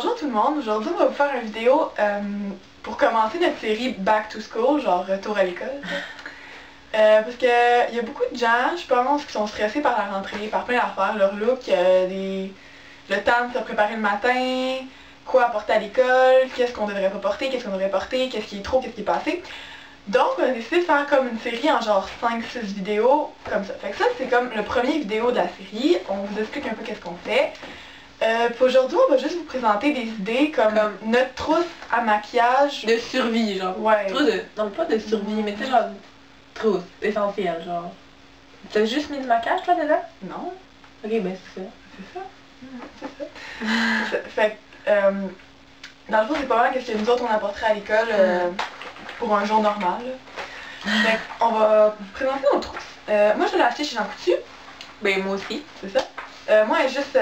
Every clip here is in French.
Bonjour tout le monde, aujourd'hui on va vous faire une vidéo pour commencer notre série Back to School, genre retour à l'école. Parce qu'il y a beaucoup de gens, je pense, qui sont stressés par la rentrée, par plein d'affaires, leur look, le temps de se préparer le matin, quoi apporter à l'école, qu'est-ce qu'on devrait pas porter, qu'est-ce qu'on devrait porter, qu'est-ce qui est trop, qu'est-ce qui est pas assez. Donc on a décidé de faire comme une série en genre 5-6 vidéos, comme ça. Fait que ça c'est comme le premier vidéo de la série, on vous explique un peu qu'est-ce qu'on fait. Puis aujourd'hui, on va juste vous présenter des idées comme notre trousse à maquillage. De survie, genre. Ouais. Non, pas de survie, mais tu sais, genre, trousse, essentielle, genre. T'as juste mis du maquillage, toi, dedans? Non. Ok, ben c'est ça. C'est ça. C'est ça. Fait que, dans le fond, c'est pas mal qu'est-ce que nous autres, on apporterait à l'école pour un jour normal. Fait qu'on va vous présenter nos trousses. Moi, je l'ai acheté chez Jean Coutu. Ben, moi aussi. C'est ça. Moi, elle est juste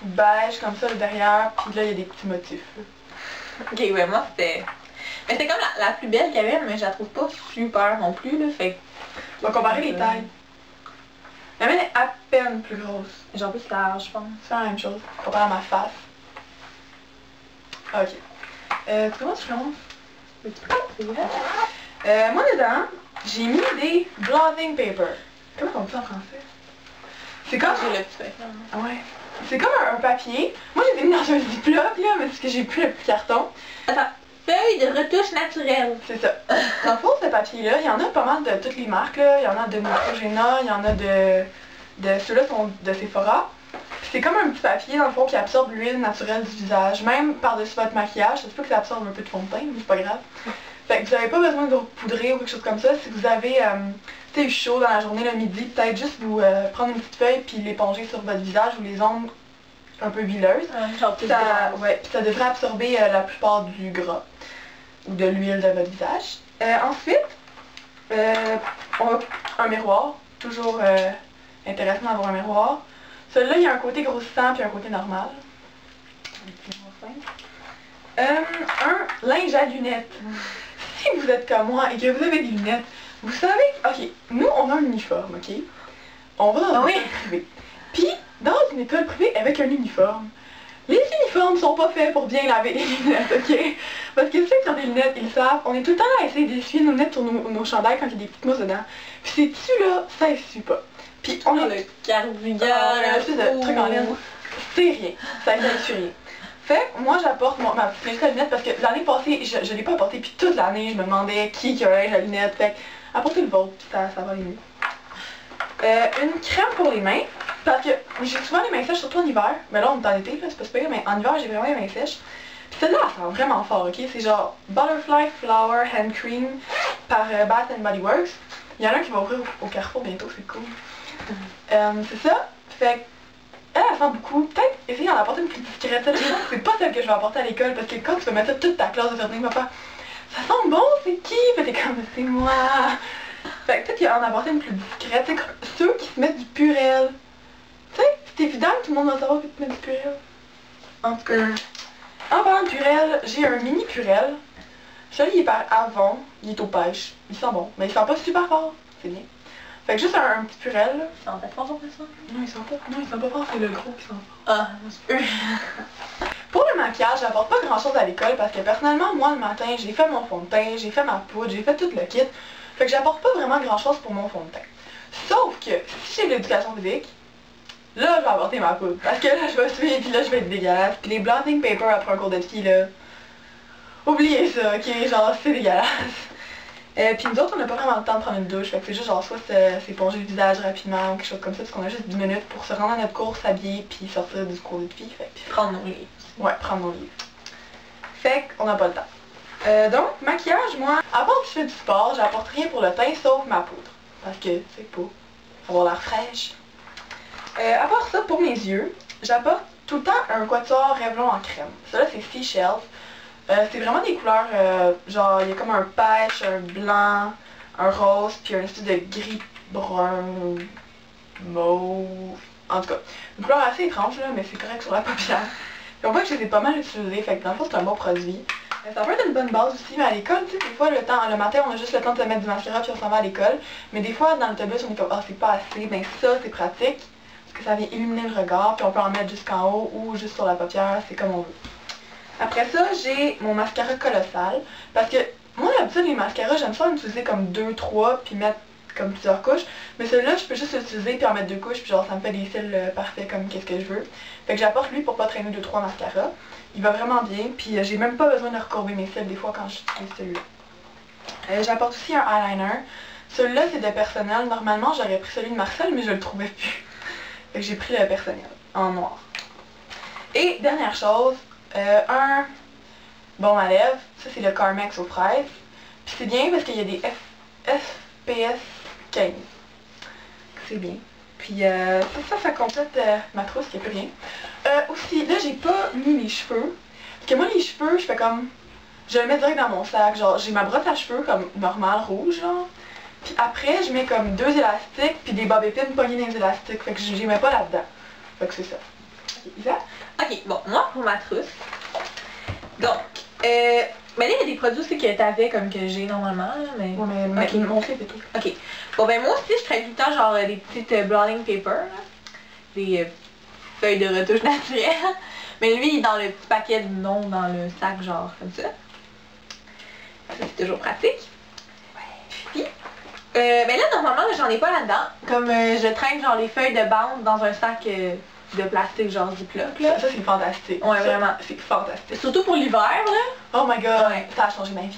beige comme ça, le derrière, puis là, il y a des petits motifs. Ok, ouais, moi, c'était... Mais c'était comme la plus belle qu'il y avait, mais je la trouve pas super non plus, là, fait On va comparer les tailles. La mienne est à peine plus grosse. genre plus large, je pense. C'est la même chose, comparé à ma face. Ok. Comment tu commences? Moi, dedans, j'ai mis des blotting paper. Comment on dit ça en français? C'est comme... J'ai le petit papier. Ouais. C'est comme un papier. Moi, je les ai mis dans un ziploc, là, mais parce que j'ai plus le petit carton. Attends. Feuille de retouche naturelle. C'est ça. Dans le fond, ce papier-là, il y en a pas mal de toutes les marques, là. Il y en a de Neutrogena, il y en a de ceux-là sont de Sephora. Puis c'est comme un petit papier, dans le fond, qui absorbe l'huile naturelle du visage. Même par-dessus votre maquillage, ça se peut que ça absorbe un peu de fond de teint, mais c'est pas grave. Fait que vous n'avez pas besoin de vous poudrer ou quelque chose comme ça. Si vous avez eu chaud dans la journée, le midi, peut-être juste vous prendre une petite feuille puis l'éponger sur votre visage ou les ongles un peu huileuses. Genre Puis ça devrait absorber la plupart du gras ou de l'huile de votre visage. Ensuite, on a un miroir. Toujours intéressant d'avoir un miroir. Celui-là, il y a un côté grossissant puis un côté normal. Un linge à lunettes. Si vous êtes comme moi et que vous avez des lunettes, vous savez, ok, nous on a un uniforme, ok? On va dans une école privée. Puis, dans une école privée avec un uniforme, les uniformes sont pas faits pour bien laver les lunettes, ok? Parce que ceux qui ont des lunettes, ils le savent, on est tout le temps à essayer d'essuyer nos lunettes sur nos chandails quand il y a des petites mousses dedans. Puis ces tissus-là, ça essuie pas. Puis on a le cardigan, espèce de truc en laine, c'est rien, ça essuie rien. Fait que moi j'apporte ma petite linge à lunettes parce que l'année passée, je l'ai pas apporté, puis toute l'année je me demandais qui a un linge à lunettes. Fait que apportez le vôtre, puis ça va aller mieux. Une crème pour les mains, parce que j'ai souvent les mains sèches, surtout en hiver. Mais là on est en été, c'est pas super, mais en hiver j'ai vraiment les mains sèches. Puis celle-là elle sent vraiment fort, ok? C'est genre Butterfly Flower Hand Cream par Bath & Body Works. Il y en a un qui va ouvrir au Carrefour bientôt, c'est cool. C'est ça, fait que elle sent beaucoup. Peut-être essayer d'en apporter une plus discrète. C'est pas celle que je vais apporter à l'école parce que quand tu peux mettre ça toute ta classe de faire papa, ça sent bon, c'est qui? Fait t'es comme, c'est moi. Fait que peut-être qu'en apporter une plus discrète, c'est comme ceux qui se mettent du Purell. Tu sais, c'est évident que tout le monde va savoir que tu mets du Purell. En tout cas, en parlant de Purell, j'ai un mini Purell. Celui-là, il est par Avon, il est aux pêches. Il sent bon, mais il sent pas super fort. C'est bien. Fait que juste un petit Purell, là. Ça en fait fort, ça? Non, il sent pas fort, c'est le gros qui sent fort. Ah, c'est Pour le maquillage, j'apporte pas grand chose à l'école parce que personnellement, moi le matin, j'ai fait mon fond de teint, j'ai fait ma poudre, j'ai fait tout le kit. Fait que j'apporte pas vraiment grand chose pour mon fond de teint. Sauf que si j'ai de l'éducation physique, là je vais apporter ma poudre. Parce que là je vais suivre, puis là je vais être dégueulasse. Puis les blotting paper après un cours de ski, là, oubliez ça, ok? Genre c'est dégueulasse. Puis nous autres, on n'a pas vraiment le temps de prendre une douche, fait que c'est juste genre soit s'éponger le visage rapidement ou quelque chose comme ça, parce qu'on a juste 10 minutes pour se rendre à notre cours, s'habiller, puis sortir du cours de filles, fait Puis prendre nos livres. ouais, prendre nos livres. Fait qu'on n'a pas le temps. Donc, maquillage, moi, à part que je fais du sport, j'apporte rien pour le teint sauf ma poudre, parce que c'est pour avoir l'air fraîche. À part ça, pour mes yeux, j'apporte tout le temps un quatuor Revlon en crème. Ça là, c'est Seashells. C'est vraiment des couleurs, genre il y a comme un pêche, un blanc, un rose, puis un espèce de gris brun, mauve, en tout cas, une couleur assez étrange là, mais c'est correct sur la paupière. Puis on voit que je les ai pas mal utilisés, fait que dans le fond c'est un bon produit. Ça peut être une bonne base aussi, mais à l'école, tu sais, des fois le matin on a juste le temps de se mettre du mascara puis on s'en va à l'école, mais des fois dans l'autobus on est comme, ah c'est pas assez, ben ça c'est pratique, parce que ça vient illuminer le regard, puis on peut en mettre jusqu'en haut ou juste sur la paupière, c'est comme on veut. Après ça, j'ai mon mascara colossal. Parce que moi, d'habitude, les mascaras, j'aime ça en utiliser comme 2, 3, puis mettre comme plusieurs couches. Mais celui-là, je peux juste l'utiliser puis en mettre 2 couches, puis genre ça me fait des cils parfaits comme qu'est-ce que je veux. Fait que j'apporte lui pour pas traîner 2, 3 mascaras. Il va vraiment bien, puis j'ai même pas besoin de recourber mes cils des fois quand j'utilise celui-là. J'apporte aussi un eyeliner. Celui-là, c'est de personnel. Normalement, j'aurais pris celui de Marcel, mais je le trouvais plus. Fait que j'ai pris le personnel en noir. Et dernière chose, un baume à lèvres. Ça, c'est le Carmex aux fraises. Puis c'est bien parce qu'il y a des FPS 15. C'est bien. Puis ça complète ma trousse, il n'y a plus rien. Aussi, là, j'ai pas mis mes cheveux. Parce que moi, les cheveux, je fais comme... Je le mets direct dans mon sac. Genre, j'ai ma brosse à cheveux comme normale, rouge, genre. Puis après, je mets comme 2 élastiques, puis des bobby pins pognés dans les élastiques. Fait que je les mets pas là-dedans. Fait que c'est ça. Ok, Isa? Ok, bon, moi, pour ma trousse. Donc, ben là, il y a des produits aussi que t'avais comme que j'ai normalement, là, mais... Ouais, mais okay. mon clip et tout. Ok. Bon, ben moi aussi, je traite tout le temps genre des petites blotting paper, là. Des feuilles de retouche naturelle. Mais lui, il est dans le petit paquet de non dans le sac, genre comme ça. Ça, c'est toujours pratique. Puis, ben là, normalement, j'en ai pas là-dedans. Comme je traîne genre les feuilles de bande dans un sac de plastique, genre Ziploc, là. Ça c'est fantastique. Ouais, ça, vraiment. C'est fantastique. Surtout pour l'hiver, là. Oh my god, Ouais. ça a changé ma vie.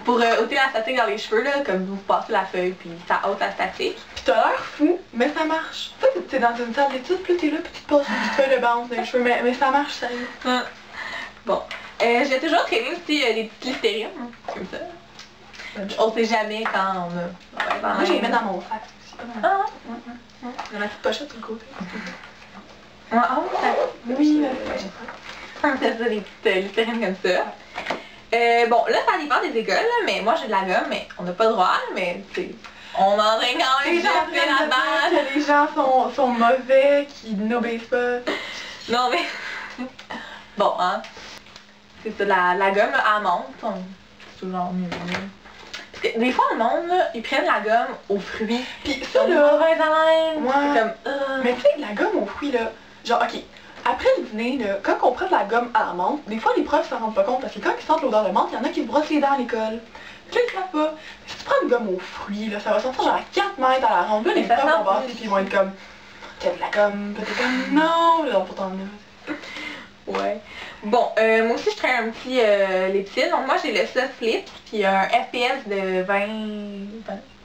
Pour ôter la statique dans les cheveux, là, comme vous passez la feuille, puis ça ôte la statique. Pis t'as l'air fou, mais ça marche. Tu sais, t'es dans une salle d'études, puis t'es là, puis tu te passes une petite feuille de bande dans les cheveux, mais ça marche, sérieux. Bon. J'ai toujours traîné aussi des petites Listerine, comme ça. On sait jamais quand on a... Ouais, Moi, je les mets dans mon sac aussi. Ah, Dans ma petite pochette sur le côté. ouais, ah, Oui, c'est ça, des petites Listerine comme ça. Bon, là, ça dépend des écoles, là, mais moi, j'ai de la gomme, mais on n'a pas le droit, mais c'est... On en train quand même les de gens faire la balle. que les gens sont mauvais, qui n'obéissent pas. Non, mais... Bon, hein. C'est ça, la gomme, là, à menthe, c'est toujours mieux. Parce que des fois, le monde, là, ils prennent la gomme aux fruits. Pis ça, Ils ont là... mauvaise haleine. Ouais. C'est comme... Mais tu sais, la gomme aux fruits, là, genre, ok, après le dîner, là, quand on prend de la gomme à la menthe, des fois, les profs s'en rendent pas compte, parce que quand ils sentent l'odeur de menthe, il y en a qui se brossent les dents à l'école. Puis là, ils savent pas. Mais si tu prends une gomme aux fruits, là, ça va sortir genre à 4 mètres à la ronde. Là, les Mais ça profs sent vont voir, plus. puis ils vont être comme, t'as de la gomme, puis t'es comme, non, là, pourtant, là. Ouais. Bon, moi aussi je traîne un petit Lipsil. Donc moi j'ai le Soft Flip, puis un FPS de 20...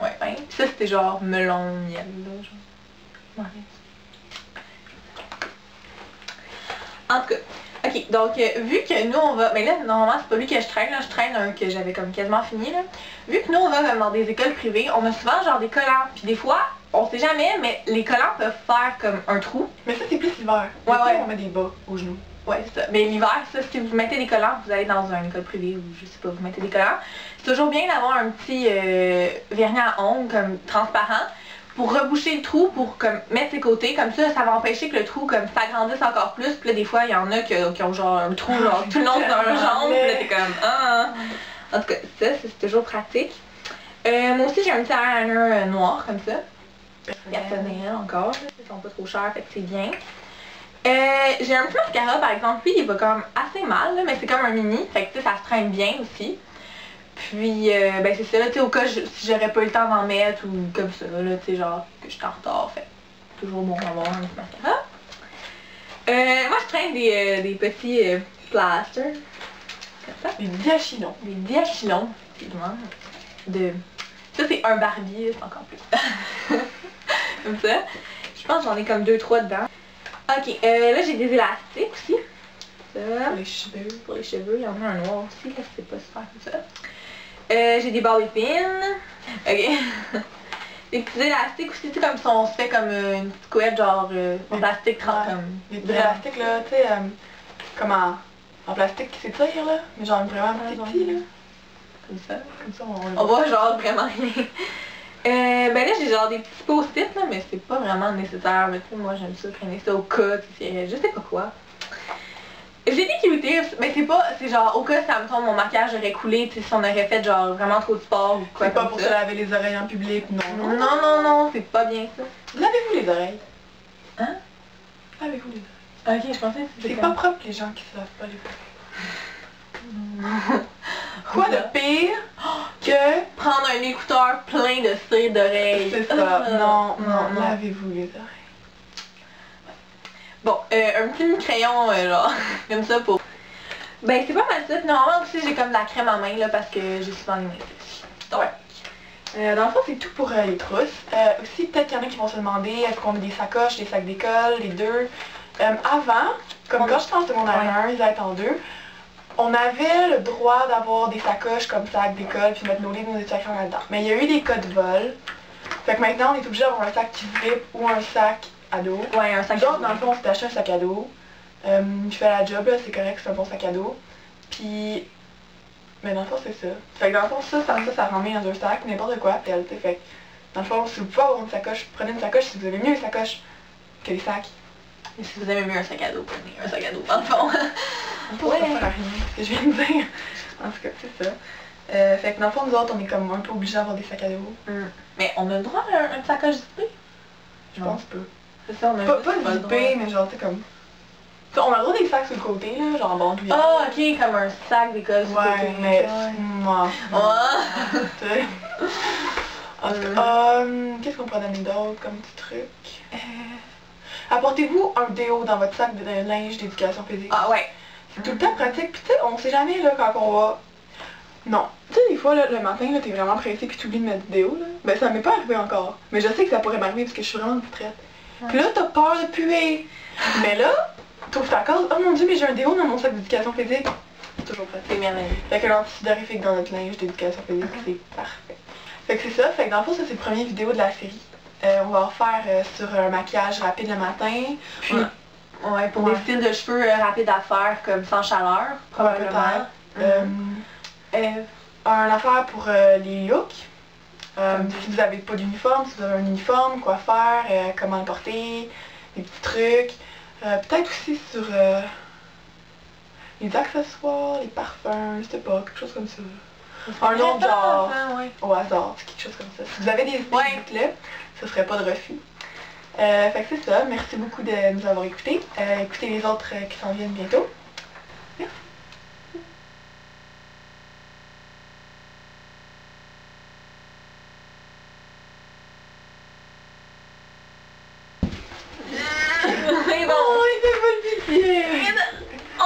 Ouais, 20. Ça c'était genre melon miel, là, genre. Ouais. En tout cas, ok, donc vu que nous on va... Mais là, normalement c'est pas lui que je traîne, là, je traîne un que j'avais comme quasiment fini, là. Vu que nous on va comme dans des écoles privées, on a souvent genre des collants. Puis des fois, on sait jamais, mais les collants peuvent faire comme un trou. Mais ça, c'est plus l'hiver. Ouais, L'été, ouais. on met des bas aux genoux. Ouais, c'est ça. Mais l'hiver, ça, si vous mettez des collants, vous allez dans une école privée ou je sais pas, vous mettez des collants. C'est toujours bien d'avoir un petit vernis à ongles comme transparent pour reboucher le trou, pour comme mettre ses côtés. Comme ça va empêcher que le trou comme s'agrandisse encore plus. Puis là, des fois, il y en a qui ont genre un trou genre tout le long de leur jambe. Puis là, t'es comme ah. En tout cas, ça, c'est toujours pratique. Moi aussi, j'ai un petit eyeliner noir comme ça. Personnel encore, là, ils sont pas trop chers, fait que c'est bien. J'ai un petit mascara par exemple, lui il va comme assez mal, là, mais c'est comme un mini, fait que ça se traîne bien aussi. Puis ben c'est ça, là, tu sais, au cas si j'aurais pas eu le temps d'en mettre ou comme ça, là, tu sais, genre que je suis en retard, fait toujours bon d'avoir un petit mascara. Moi je traîne des petits plasters, comme ça. Des diachylons. Des diachylons, effectivement. Ça c'est un Barbie, c'est encore plus. Comme ça. Je pense que j'en ai comme 2-3 dedans. Ok, là j'ai des élastiques aussi. Ça. Pour les cheveux. Pour les cheveux, il y en a un noir aussi, là c'est pas super comme ça. J'ai des bobby pins. Ok. Des petits élastiques aussi, tu sais, comme si on se fait comme une petite couette genre en plastique comme. Les petits élastiques là, tu sais, comme en plastique qui s'étire là, mais genre vraiment petit là. Comme ça. Comme ça, On voit genre vraiment rien. Ben là j'ai genre des petits post-it là, mais c'est pas vraiment nécessaire. Mais tu sais, moi j'aime ça traîner ça au cas, tu sais, je sais pas quoi. J'ai des Q-tips, mais c'est genre au cas si ça me tombe mon maquillage aurait coulé, tu sais, si on aurait fait genre vraiment trop de sport ou quoi c'est pas comme pour ça. se laver les oreilles en public, non. Non, non, non, c'est pas bien ça. Lavez-vous les oreilles. Hein? Lavez-vous les oreilles. Ok, je pensais que C'est c'était pas propre les gens qui savent pas les poupées. Quoi de pire que... prendre un écouteur plein de cire d'oreilles. C'est ça. Non, lavez-vous les oreilles. Bon, un petit crayon, genre, comme ça pour... Ben, c'est pas mal ça. Normalement aussi, j'ai comme de la crème en main, là, parce que j'ai souvent les mains sèches. Ouais. Dans le fond, c'est tout pour les trousses. Aussi, peut-être qu'il y en a qui vont se demander est-ce qu'on met des sacoches, des sacs d'école, les deux. Avant, comme quand j'étais en secondaire 1, ils étaient en 2, on avait le droit d'avoir des sacoches comme sac d'école puis mettre nos livres, nos études là-dedans. Mais il y a eu des cas de vol. Fait que maintenant, on est obligé d'avoir un sac qui zip ou un sac à dos. Ouais, un sac à dos. Dans le fond, on s'est acheté un sac à dos. Je fais la job, là, c'est correct, c'est un bon sac à dos. Puis... Mais dans le fond, c'est ça. Fait que dans le fond, ça rend bien dans un sac, n'importe quoi, tel, t'sais. Fait que, dans le fond, si vous pouvez avoir une sacoche, prenez une sacoche si vous avez mieux une sacoche que les sacs. Et si vous avez mieux un sac à dos, prenez un sac à dos, dans le fond. Ouais. Ça sert à rien, ce que je viens de dire. En tout cas, c'est ça. Fait que dans le fond, nous autres, on est comme un peu obligés d'avoir des sacs à dos. Mais on a le droit à une sacoche zippée? Je pense pas. C'est ça, on a pas zippé, mais genre, tu sais, comme... T'sais, on a le droit des sacs sur le côté, là, genre en bandoulière. Ah, ok, comme un sac d'école sur le côté. Ouais, mais... Moi. En tout cas, qu'est-ce qu'on pourrait donner d'autre comme petit truc? Apportez-vous un déo dans votre sac de linge d'éducation physique. Ah ouais. C'est tout le temps pratique, pis tu sais, on sait jamais, là, quand on va... Non. Tu sais, des fois, là, le matin, là, t'es vraiment pressé pis t'oublies de mettre du déo, là. Ben, ça m'est pas arrivé encore. Mais je sais que ça pourrait m'arriver parce que je suis vraiment distraite. Pis là, t'as peur de puer. Mais là, t'ouvres ta case, oh mon dieu, mais j'ai un déo dans mon sac d'éducation physique. C'est toujours pratique. C'est merveilleux. Fait que l'antisudorifique dans notre linge d'éducation physique, c'est parfait. Fait que c'est ça, fait que dans le fond, ça c'est le premier vidéo de la série. On va en faire sur un maquillage rapide le matin. Puis, ouais, pour des styles de cheveux rapides à faire, comme sans chaleur, probablement. Un affaire pour les looks. Si vous n'avez pas d'uniforme, si vous avez un uniforme, quoi faire, comment le porter, des petits trucs. Peut-être aussi sur les accessoires, les parfums, je sais pas, quelque chose comme ça. Un autre genre, au hasard, quelque chose comme ça. Si vous avez des idées, dites-le, ce serait pas de refus. Fait que c'est ça, merci beaucoup de nous avoir écoutés. Écoutez les autres qui s'en viennent bientôt. Merci. Oui, bon. Oh, il fait pas le pitié! Oh,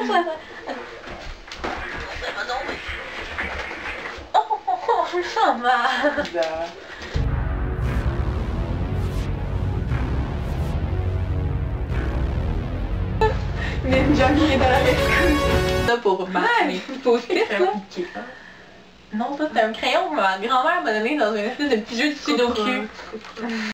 ça va tomber. Oh, je me sens mal. Ninja qui est dans la rescousse. Ça pour mes post-it, là. Non, ça c'était un crayon que ma grand-mère m'a donné dans une espèce de petit jeu de sudoku.